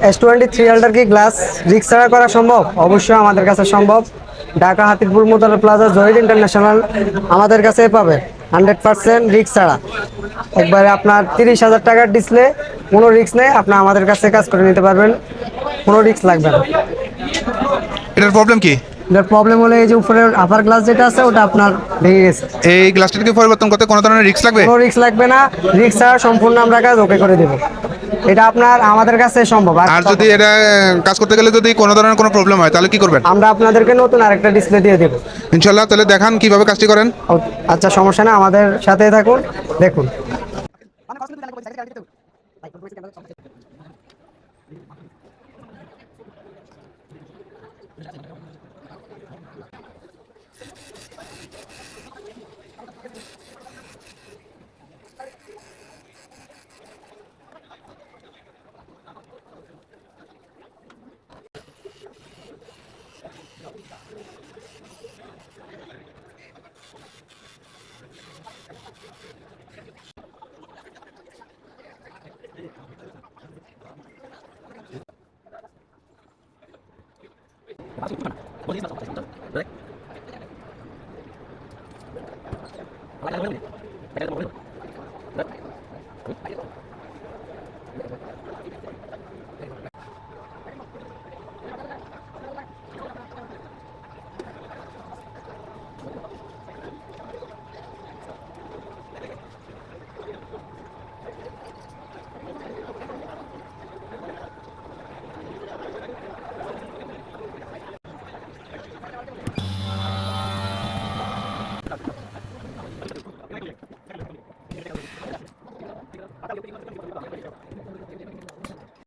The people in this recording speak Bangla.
S23 আল্ট্রা কি গ্লাস রিক্স ছাড়া করা সম্ভব? অবশ্যই আমাদের কাছে সম্ভব। ঢাকা হাতিরপুল মোতালা প্লাজা জহির ইন্টারন্যাশনাল আমাদের কাছে পাবে 100% রিক্স ছাড়া। একবারে আপনার 30,000 টাকার ডিসপ্লে, কোনো রিক্স নেই, আপনি আমাদের কাছে কাজ করে নিতে পারবেন, কোনো রিক্স লাগবে না। এটার প্রবলেম কি? এটার প্রবলেম হলো এই যে উপরের আপার গ্লাস যেটা আছে ওটা আপনার ভেঙে গেছে। এই গ্লাসটাকে পরিবর্তন করতে কোনো ধরনের রিস্ক লাগবে? কোনো রিক্স লাগবে না, রিক্স ছাড়া সম্পূর্ণ আমরা কাজ ওকে করে দেবো। এটা আপনার আমাদের কাছে সম্ভব। আর যদি এটা কাজ করতে গেলে যদি কোনো ধরনের কোনো প্রবলেম হয় তাহলে কি করবেন? আমরা আপনাদেরকে নতুন আরেকটা ডিসপ্লে দিয়ে দেবো। ইনশাল্লাহ, তাহলে দেখান কিভাবে কাজটি করেন। আচ্ছা, সমস্যা না, আমাদের সাথে থাকুন, দেখুন। বলিস না